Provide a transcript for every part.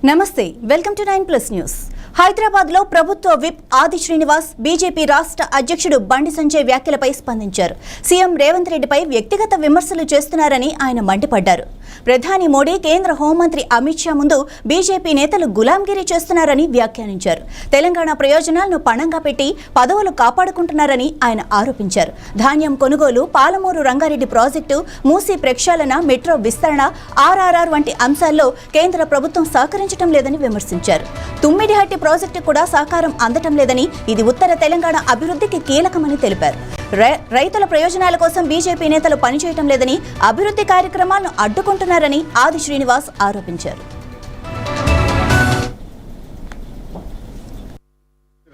నమస్తే welcome to 9+ news. Hyderabad లో ప్రభుత్వ విప్ ఆది శ్రీనివాస్ బీజేపీ రాష్ట్ర అధ్యక్షుడు బండి సంజయ్ వ్యాఖ్యలపై స్పందించారు. సీఎం రేవంత్ రెడ్డిపై వ్యక్తిగత విమర్శలు చేస్తున్నారని ఆయన మండిపడ్డారు. ప్రధాని మోడీ కేంద్ర హోంమంత్రి అమిత్ షా ముందు బీజేపీ నేతలు గులాంగిరి చేస్తున్నారని వ్యాఖ్యానించారు. తెలంగాణ ప్రయోజనాలను పణంగా పెట్టి పదవులు కాపాడుకుంటున్నారని ఆయన ఆరోపించారు. ధాన్యం కొనుగోలు, పాలమూరు రంగారెడ్డి ప్రాజెక్టు, మూసీ ప్రక్షాళన, మెట్రో విస్తరణ, ఆర్ఆర్ఆర్ వంటి అంశాల్లో కేంద్ర ప్రభుత్వం సహకరించడం లేదని విమర్శించారు. తుమ్మిడిహట్టి ప్రాజెక్టు కూడా సహకారం అందటం లేదని, ఇది ఉత్తర తెలంగాణ అభివృద్ధికి కీలకమని తెలిపారు. రైతుల ప్రయోజనాల కోసం బీజేపీ నేతలు పనిచేయటం లేదని, అభివృద్ధి కార్యక్రమాలను అడ్డుకుంటున్నారని ఆది శ్రీనివాస్ ఆరోపించారు.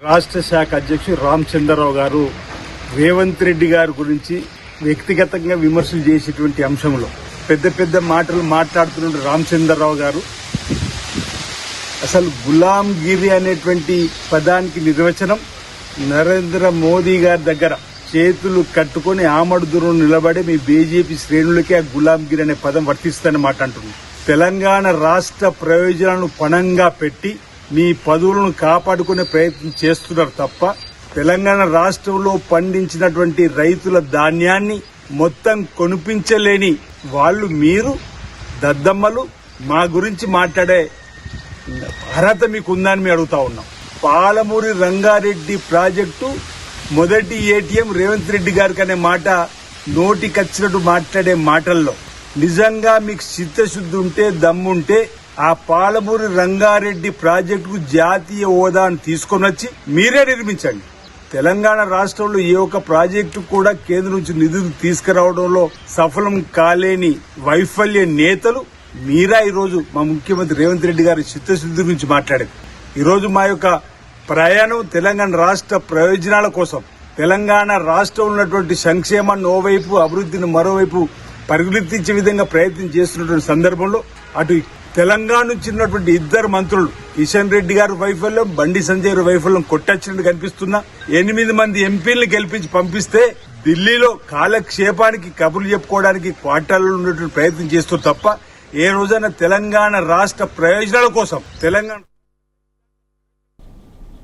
రాష్ట్ర శాఖ అధ్యక్షుడు రామచంద్రరావు గారు రేవంత్ రెడ్డి గారి గురించి వ్యక్తిగతంగా విమర్శలు చేసేటువంటి అంశంలో పెద్ద పెద్ద మాటలు మాట్లాడుతున్న రామచంద్రరావు గారు అసలు గులాంగిరి అనేటువంటి పదానికి నిర్వచనం నరేంద్ర మోదీ గారి దగ్గర చేతులు కట్టుకుని ఆమడు దూరం నిలబడి మీ బీజేపీ శ్రేణులకే ఆ గులాంగిరి అనే పదం వర్తిస్తుందని మాట అంటున్నారు. తెలంగాణ రాష్ట్ర ప్రయోజనాలను పణంగా పెట్టి మీ పదవులను కాపాడుకునే ప్రయత్నం చేస్తున్నారు తప్ప తెలంగాణ రాష్ట్రంలో పండించినటువంటి రైతుల ధాన్యాన్ని మొత్తం కొనిపించలేని వాళ్ళు మీరు దద్దమ్మలు. మా గురించి మాట్లాడే అర్హత మీకుందని మేము అడుగుతా ఉన్నాం. పాలమూరి రంగారెడ్డి ప్రాజెక్టు మొదటి ఏటీఎం రేవంత్ రెడ్డి గారికి అనే మాట నోటికొచ్చినట్టు మాట్లాడే మాటల్లో నిజంగా మీకు చిత్తశుద్ధి ఉంటే, దమ్ముంటే ఆ పాలమూరి రంగారెడ్డి ప్రాజెక్టుకు జాతీయ హోదాను తీసుకొని వచ్చి మీరే నిర్మించండి. తెలంగాణ రాష్ట్రంలో ఏ ఒక్క ప్రాజెక్టు కూడా కేంద్రం నుంచి నిధులు తీసుకురావడంలో సఫలం కాలేని వైఫల్య నేతలు మీరా. ఈరోజు మా ముఖ్యమంత్రి రేవంత్ రెడ్డి గారి చిత్తశుద్ధి గురించి మాట్లాడారు. ఈరోజు మా యొక్క ప్రయాణం తెలంగాణ రాష్ట్ర ప్రయోజనాల కోసం, తెలంగాణ రాష్ట్రంలో ఉన్నటువంటి సంక్షేమాన్ని ఓవైపు, అభివృద్ధిని మరోవైపు పరిగెత్తించే విధంగా ప్రయత్నం చేస్తున్నటువంటి సందర్భంలో అటు తెలంగాణ నుంచి ఉన్నటువంటి ఇద్దరు మంత్రులు కిషన్ రెడ్డి గారి వైఫల్యం, బండి సంజయ్ వైఫల్యం కొట్టొచ్చినట్టు కనిపిస్తున్నా. 8 మంది ఎంపీలను గెలిపించి పంపిస్తే ఢిల్లీలో కాలక్షేపానికి కబుర్లు చెప్పుకోవడానికి క్వార్టర్లో ఉన్నటువంటి ప్రయత్నం చేస్తూ తప్ప ఏ రోజైనా తెలంగాణ రాష్ట్ర ప్రయోజనాల కోసం తెలంగాణ